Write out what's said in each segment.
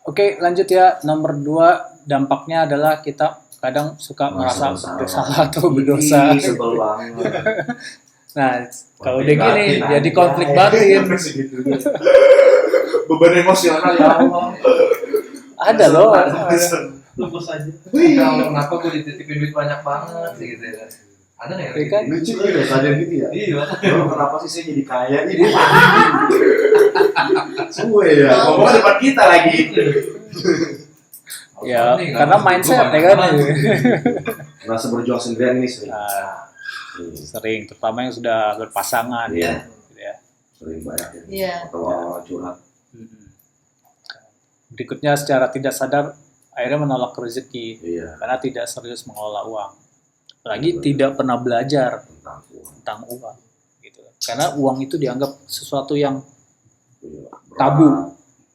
Oke, lanjut ya. Nomor 2, dampaknya adalah kita kadang suka merasa bersalah atau berdosa. Sebel banget. Nah, kalau udah gini, jadi konflik batin. Beban emosional ya Allah. Ada loh. Lepas aja. Kalau kenapa gue dititipin duit banyak banget sih gitu ya. Ada nggak Iya kan? Lucu ya, sadar gitu ya. Iya. Bro, kenapa sih saya jadi kaya ini? Semua ya. Ngomong depan kita lagi. Ya, karena mindset ya kan. Merasa berjuang sendirian ini sering. Nah, sering, terutama yang sudah berpasangan Iya. ya. Sering banyak ya. Iya. Atau orang curhat. Berikutnya secara tidak sadar akhirnya menolak rezeki Iya. karena tidak serius mengelola uang. Apalagi tidak pernah belajar Tentang uang. tentang uang gitu. Karena uang itu dianggap sesuatu yang Iya, berat, Tabu.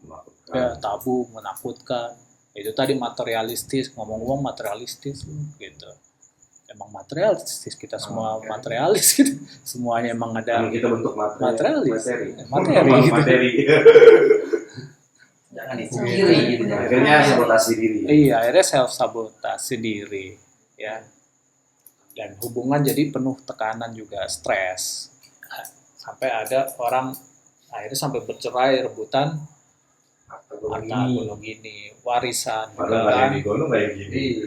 menakutkan. ya, tabu, menakutkan. Itu tadi materialistis, ngomong uang materialistis gitu. Emang materialistis, kita semua materialis gitu. Semuanya emang ada Emang kita bentuk materialis. materi Gitu. materi. Jangan dipungkiri gitu. Akhirnya sabotasi diri. Iya, akhirnya self sabotase diri ya. Dan hubungan jadi penuh tekanan juga, stres. Sampai ada orang akhirnya sampai bercerai, rebutan harta gunung gini, warisan juga Padahal nggak kan. yang digono nggak yang gini. Iya,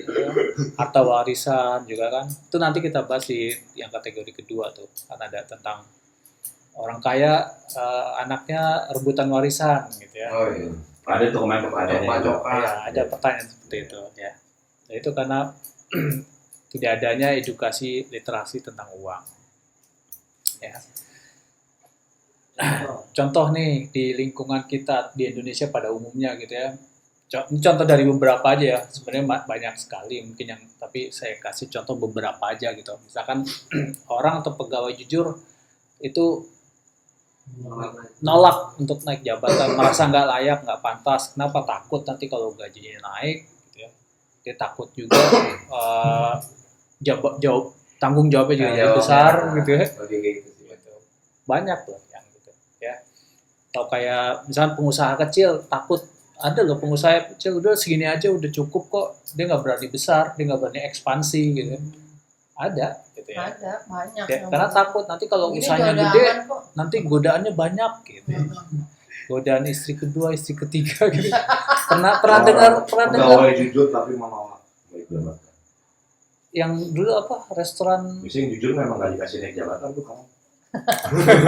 harta warisan juga kan. Itu nanti kita bahas di yang kategori kedua tuh. Kan ada tentang orang kaya anaknya rebutan warisan gitu ya. Oh iya. Ada tuh kemarin pertanyaannya. Ya, ada pertanyaan seperti itu ya. Nah, itu karena tidak adanya edukasi literasi tentang uang. Ya. Contoh nih di lingkungan kita di Indonesia pada umumnya gitu ya. Ini contoh dari beberapa aja ya. Sebenarnya banyak sekali mungkin yang, tapi saya kasih contoh beberapa aja gitu. Misalkan orang atau pegawai jujur itu nolak untuk naik jabatan, merasa nggak layak, nggak pantas. Kenapa? Takut nanti kalau gajinya naik, gitu ya. Dia takut juga tanggung jawabnya juga jadi besar, gitu ya. Banyak loh yang gitu, ya. Atau kayak misalnya pengusaha kecil takut, ada loh pengusaha kecil udah segini aja udah cukup kok, dia nggak berani besar, dia nggak berani ekspansi, gitu. Ada, gitu ya. Ada banyak. Ya, karena takut nanti kalau Ini usahanya godaan gede, kok. nanti godaannya banyak gitu. Godaan istri kedua, istri ketiga gitu. Pernah dengar Pegawai jujur tapi menolak. Baik banget. yang dulu apa restoran Bisa yang jujur memang nggak dikasih naik jabatan tuh kamu.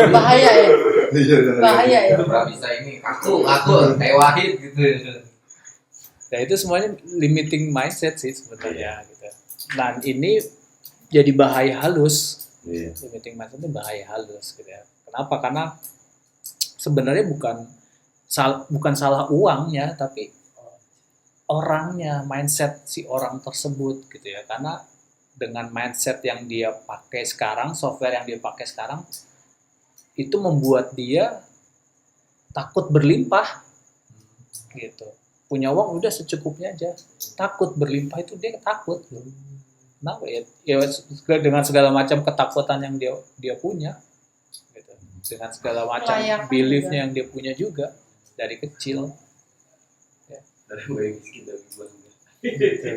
Bahaya ya. Bahaya ya. Itu nggak bisa ini. Aku kayak Wahid gitu. ya itu semuanya limiting mindset sih sebenarnya gitu. Dan ini jadi bahaya halus. Iya. Limiting mindset itu bahaya halus gitu ya. Kenapa? Karena sebenarnya bukan salah uangnya, tapi orangnya, mindset si orang tersebut gitu ya. Karena dengan mindset yang dia pakai sekarang, software yang dia pakai sekarang, itu membuat dia takut berlimpah gitu. Punya uang udah secukupnya aja, takut berlimpah itu dia takut. Kenapa ya? Ya dengan segala macam ketakutan yang dia punya, gitu. Dengan segala macam Kelayakan beliefnya juga. yang dia punya juga dari kecil. Dari gue miskin dari gue. Gitu.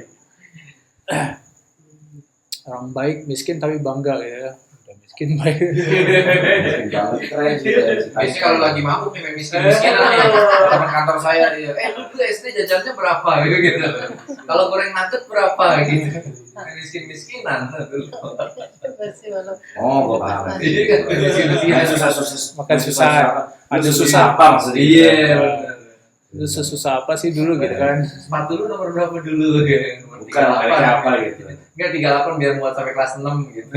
Orang baik miskin tapi bangga ya. Udah miskin baik. Keren sih. Biasanya kalau lagi mabuk nih miskin-miskinan nih. Kantor saya dia. Lu tuh SD jajannya berapa gitu. Kalau goreng nugget berapa gitu. Miskin-miskinan dulu. Masih walau. Oh, gue paham. Jadi kan miskin-miskinan Susah-susah. Makan susah. Ada susah apa maksudnya? Iya. Itu sesusah apa sih dulu gitu kan. Sepatu lu nomor berapa dulu gitu. Bukan mereka apa gitu. Enggak 38 biar muat sampai kelas 6 gitu.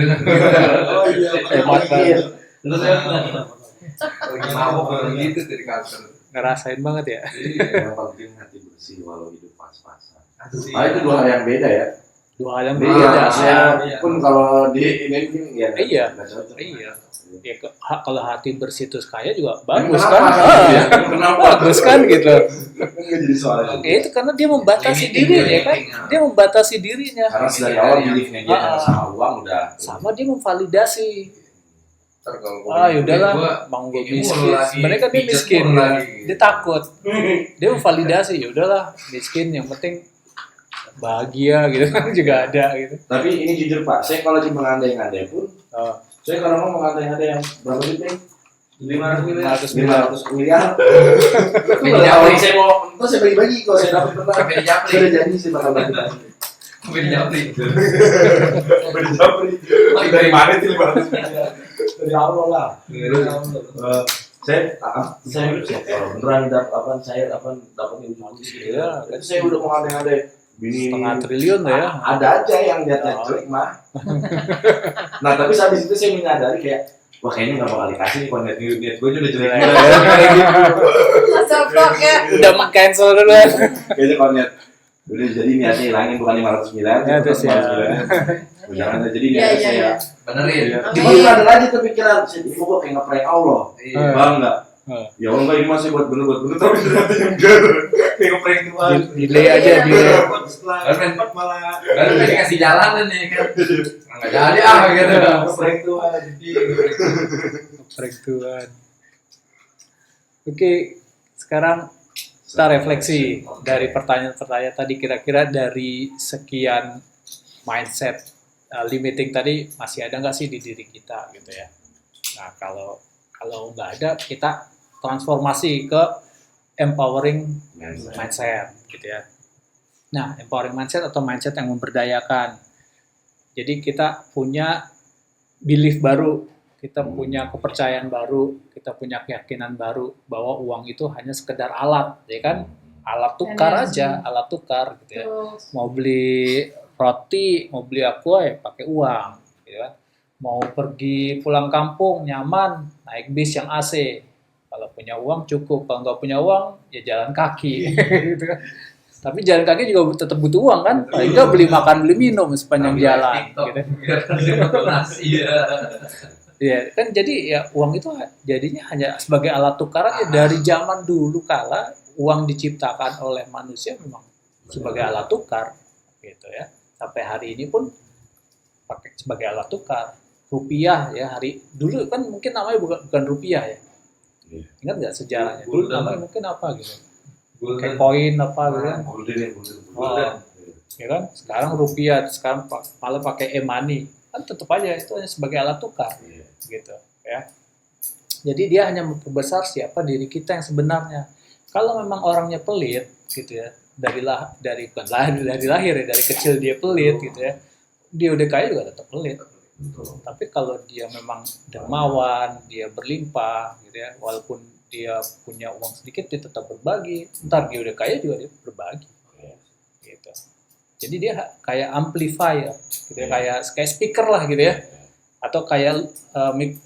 Oh iya. Hebat banget. Lu lagi mabuk gitu dari kantor. Ngerasain banget ya. Yang penting hati bersih walau hidup pas-pasan. Asli. Ah itu dua hal yang beda ya. Dua hal yang Iya, beda. saya pun kalau di ini mungkin ya. Iya. nggak cocok. Iya. Ya, kalau hati bersih terus kaya juga bagus kan? Kenapa? Kenapa? Bagus kan gitu. Nggak jadi soal itu. Ya itu karena dia membatasi Limiting, dirinya kan. limiting. Dia membatasi dirinya. Karena sedari awal beliefnya dia sama uang udah. Sama dia memvalidasi. Ntar kalau yaudahlah, mau gue ini miskin. mulu lagi, Sebenarnya kan dia pijet miskin, mulu ya. lagi. Dia takut. Dia memvalidasi, yaudahlah miskin, yang penting bahagia gitu kan juga ada gitu. Tapi ini jujur Pak, saya kalau cuma ngandai-ngandai pun, Oh, saya kalau mau ngandai-ngandai yang berapa sih Bang? 500 miliar. 500 miliar. Beli Kalau Japri. saya mau, entar saya bagi-bagi kalau saya dapat pernah. Beli Japri. Saya udah janji sih bakal bagi-bagi. Beli Japri. Beli Japri. Dari mana sih 500 miliar? Dari Allah lah. Saya hidup sih kalau beneran dapat ujung gitu ya. Itu saya udah mau ngandai-ngandai. Bini 1,5 triliun lah ya. ada aja yang lihatnya jelek mah. Nah tapi habis itu saya menyadari kayak wah kayaknya nggak bakal dikasih nih kalau niat gue udah jelek juga Asal blok ya. Udah cancel duluan. kayaknya kalau niat udah jadi niatnya hilangin bukan 500 miliar Ya, terus ya. jangan jadi Iya, niatnya iya, saya iya. Benerin. cuma ada lagi kepikiran saya itu gue kayak ngeprank Allah Iya. bang nggak ya Allah nggak ini masih buat bener tapi ternyata yang enggak kayak ngeprank Tuhan Delay aja, delay. Setelah Kan dapat malah Baru kan dikasih jalanan nih kan. Nggak jadi gitu. ngeprank Tuhan Prank Tuhan. Oke, sekarang kita refleksi dari pertanyaan-pertanyaan tadi, kira-kira dari sekian mindset limiting tadi masih ada nggak sih di diri kita gitu ya. Nah kalau nggak ada, kita transformasi ke empowering mindset gitu ya. Nah, empowering mindset atau mindset yang memberdayakan. Jadi kita punya belief baru, kita punya kepercayaan baru, kita punya keyakinan baru bahwa uang itu hanya sekedar alat, ya kan? Alat tukar Energi. aja, alat tukar gitu ya. Terus Mau beli roti, mau beli aqua ya pakai uang, gitu kan? Mau pergi pulang kampung nyaman, naik bis yang AC. Kalau punya uang cukup, kalau nggak punya uang ya jalan kaki, gitu kan? Tapi jalan kaki juga tetap butuh uang kan? Paling nggak beli makan, beli minum sepanjang jalan, gitu. Biar dapat nasi ya. Iya, kan jadi ya uang itu jadinya hanya sebagai alat tukar aja. Dari zaman dulu kala uang diciptakan oleh manusia memang sebagai alat tukar, gitu ya. Sampai hari ini pun pakai sebagai alat tukar. Rupiah ya hari dulu kan mungkin namanya bukan rupiah ya. Iya. Ingat nggak sejarahnya? Dulu Gulden. namanya mungkin apa gitu? Kayak Golden. koin apa gitu kan? golden Oh, ya kan? Sekarang rupiah, sekarang malah pakai e-money. Kan tetap aja itu hanya sebagai alat tukar. Gitu ya. Jadi dia hanya memperbesar siapa diri kita yang sebenarnya. Kalau memang orangnya pelit gitu ya, dari lahir ya, dari kecil dia pelit gitu ya. Dia udah kaya juga tetap pelit. Tapi kalau dia memang dermawan, dia berlimpah gitu ya, walaupun dia punya uang sedikit dia tetap berbagi. Ntar dia udah kaya juga dia berbagi. Gitu. Jadi dia kayak amplifier gitu ya, kayak speaker lah gitu ya. Atau kayak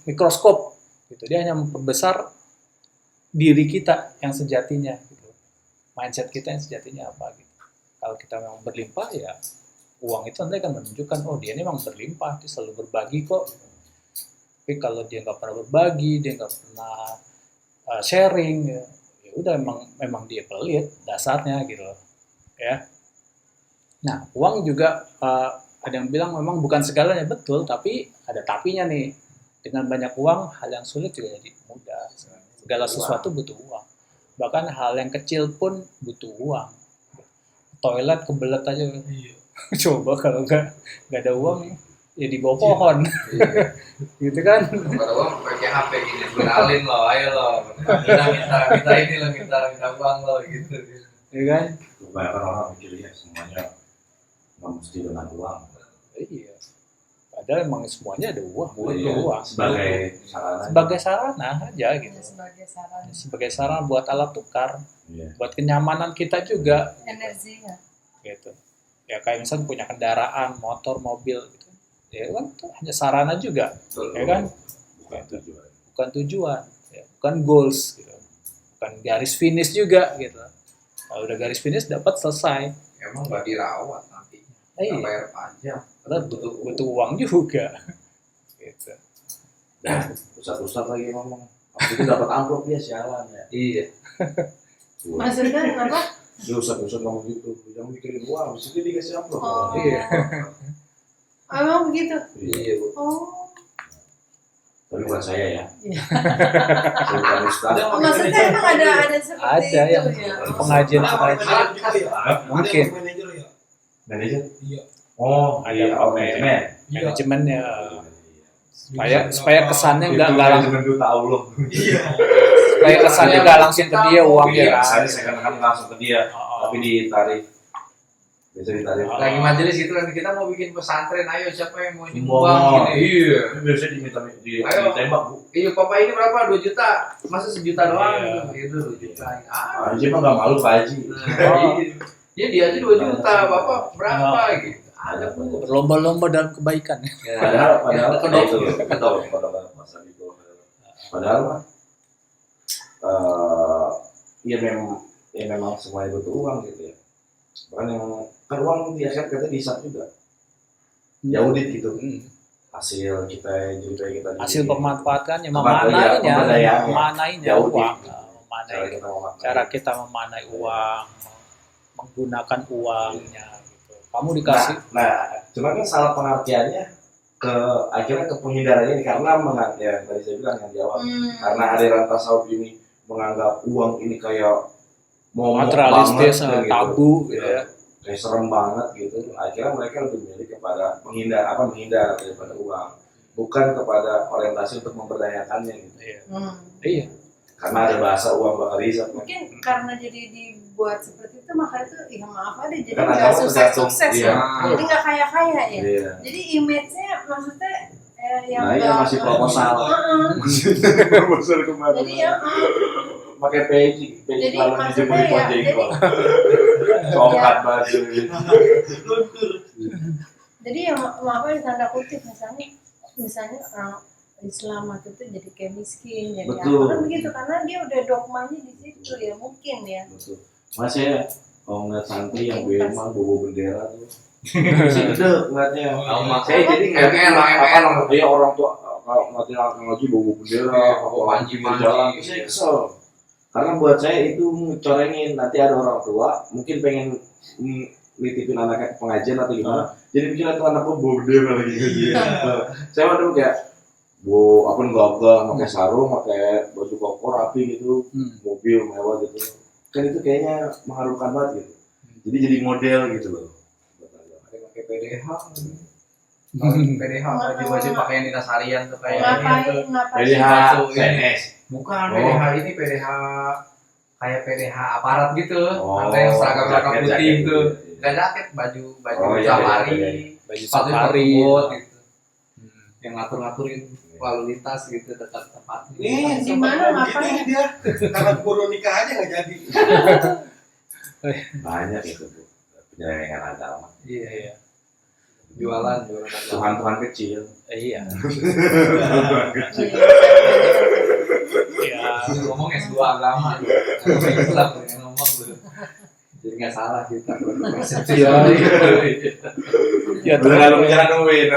mikroskop gitu. Dia hanya memperbesar diri kita yang sejatinya gitu. Mindset kita yang sejatinya apa gitu. Kalau kita memang berlimpah ya uang itu nanti akan menunjukkan oh dia ini memang berlimpah, dia selalu berbagi kok. Tapi kalau dia nggak pernah berbagi, dia nggak pernah sharing ya udah memang dia pelit dasarnya gitu ya. Nah, uang juga ada yang bilang memang bukan segalanya, betul, tapi ada tapinya nih. Dengan banyak uang, hal yang sulit juga jadi mudah. Segala sesuatu butuh uang. Bahkan hal yang kecil pun butuh uang. Toilet kebelet aja. Coba kalau nggak ada uang, ya di bawah pohon. Gitu kan. Kalau uang pakai HP gini, kenalin lo, ayo lo. Minta ini lo, minta uang lo gitu. Ya kan? Kebanyakan orang mikirnya semuanya nggak mesti dengan uang. Iya. Padahal emang semuanya ada uang, butuh uang. Sebagai sarana. Sebagai sarana aja gitu. sebagai saran Sebagai sarana buat alat tukar, Iya. buat kenyamanan kita juga energinya. gitu. Ya kayak misalnya punya kendaraan, motor, mobil gitu. Ya kan itu hanya sarana juga, ya kan? Bukan tujuan. Bukan tujuan, ya, bukan goals gitu. Bukan garis finish juga gitu. Kalau udah garis finish dapat selesai. Emang nggak dirawat nanti. Iya. Bayar pajak. Padahal butuh uang juga. Gitu. Dan pusat-pusat lagi ngomong. Waktu itu dapat amplop dia sialan ya. Iya. Maksudnya apa? Dia usah ngomong gitu. Yang mikirin uang, habis itu dikasih amplop. Oh. Iya. Emang begitu? Iya, Bu. Oh, Tapi bukan saya ya. Iya. Saya bukan ustaz. Oh, maksudnya emang ada seperti Ada itu yang ya. pengajian mungkin Manajer? Iya. Oh, Ada iya, apa? manajemen. manajemennya supaya kesannya nggak langsung manajemen duta Allah. Iya. supaya kesannya nggak langsung ke dia uangnya Iya, kan. saya kan langsung ke dia, Oh, tapi ditarik. Biasa ditarik. Oh. Lagi majelis gitu kan kita mau bikin pesantren, ayo siapa yang mau Semua nyumbang mau. gini. Iya. Biasanya ditembak, Bu. Iya, papa ini berapa? 2 juta. Masa 1 juta doang Iya. gitu. Itu 2 juta. Haji mah nggak malu Pak Haji. Oh. Ya dia aja 2 juta, bapak berapa gitu. Ada Bu. berlomba-lomba dalam kebaikan. Ya, Padahal kedok. itu loh, kedok, masa gitu. Padahal mah ya memang semuanya butuh uang gitu ya. Bahkan yang kan uang di akhirat kita dihisap juga. Ya audit gitu. Hasil kita Hasil pemanfaatannya, Pemberdayaan. memanainya Jauh uang, cara kita memaknai. cara kita memanai uang, menggunakan uangnya gitu. Kamu Nah, dikasih cuma kan salah pengertiannya akhirnya ke penghindarannya ini karena ya tadi saya bilang yang di awal karena aliran tasawuf ini menganggap uang ini kayak momok materialistis, banget, tabu gitu ya. kayak serem banget gitu. Akhirnya mereka lebih memilih kepada menghindar daripada uang, bukan kepada orientasi untuk memberdayakannya gitu. Iya. Hmm. Iya. Karena ada bahasa uang bakal hisap. Mungkin karena jadi dibuat seperti itu makanya tuh ya maaf aja jadi Kan nggak agama sukses iya. ya. Jadi nggak kaya ya. Iya. Jadi image-nya maksudnya yang Nah, iya nggak- masih proposal. Heeh. Proposal kemana? Jadi ya Pakai peci Jadi malam maksudnya dijemur ya, jengkol. Coklat baju. jadi ya maaf aja tanda kutip misalnya orang Islam atau itu jadi kayak miskin jadi Betul. apa kan begitu karena dia udah dogmanya di situ ya mungkin ya. Betul. Mas ya, kalau ngeliat santri yang bema bawa bendera tuh, masih gede ngeliatnya. Saya jadi ngeliat dia orang tua kalau ngeliatin orang ngaji bawa bendera, bawa panji berjalan, saya kesel. Karena buat saya itu ngecorengin nanti ada orang tua mungkin pengen nitipin anaknya ke pengajian atau gimana, jadi pikir itu anakku bawa bendera lagi ngaji. Saya mah dulu kayak apa gagah, pakai sarung, pakai baju koko rapi gitu, mobil mewah gitu. Kan itu kayaknya mengharukan banget gitu. Jadi model gitu loh. Pakai PDH. PDH baju pakaian dinas harian tuh kayak Ngapain PDH Batu ini. PNS. Bukan Oh. PDH ini PDH kayak PDH aparat gitu. Oh, Ada yang seragam jaket putih gitu. tuh. Gak jaket, baju Oh, iya, safari, iya, Baju sepatu safari. bot gitu. Yang ngatur-ngaturin lalu lintas gitu dekat tempat. Nih, Di mana ngapain? dia? Karena baru nikah aja nggak jadi. Banyak itu Bu. Penyelewengan agama. Iya, Iya. jualan. Tuhan kecil. Iya. Iya. Ngomong S2 agama. Islam yang ngomong tuh. Jadi nggak salah kita. Iya. Ya, Udah lalu bicara nungguin.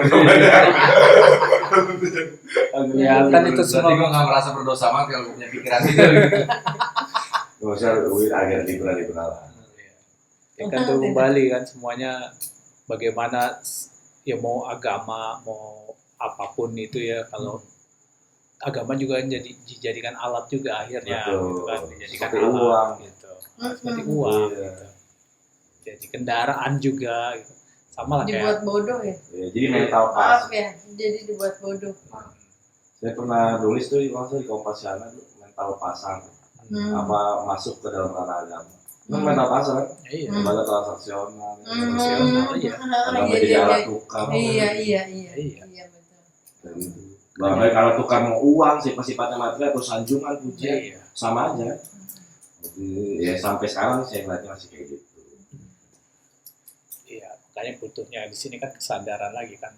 Ya, kan itu Berarti semua gue nggak merasa berdosa banget kalau punya pikiran gitu. Gak usah agak liberal. ya kan tuh kembali kan semuanya bagaimana ya mau agama mau apapun itu ya kalau agama juga dijadikan alat juga akhirnya Betul. gitu kan dijadikan Seperti alat uang. gitu seperti uang Iya. gitu. Jadi kendaraan juga gitu. Sama lah kayak Dibuat bodoh ya. Ya, jadi mental pas. Maaf ya, jadi dibuat bodoh. Saya pernah nulis tuh di Kompasiana tuh mental pasar. Apa masuk ke dalam ranah agama. Kan mental pasar kan? iya Lembaga transaksional. iya. Ada menjadi alat tukar. Iya Iya. betul. Dan itu. Bahkan kalau tukar mau uang, sifatnya materi atau sanjungan pujian Iya. sama aja. Jadi, ya sampai sekarang saya ngeliatnya masih kayak gitu. Iya, makanya butuhnya di sini kan kesadaran lagi kan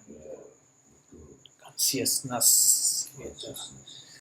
consciousness gitu.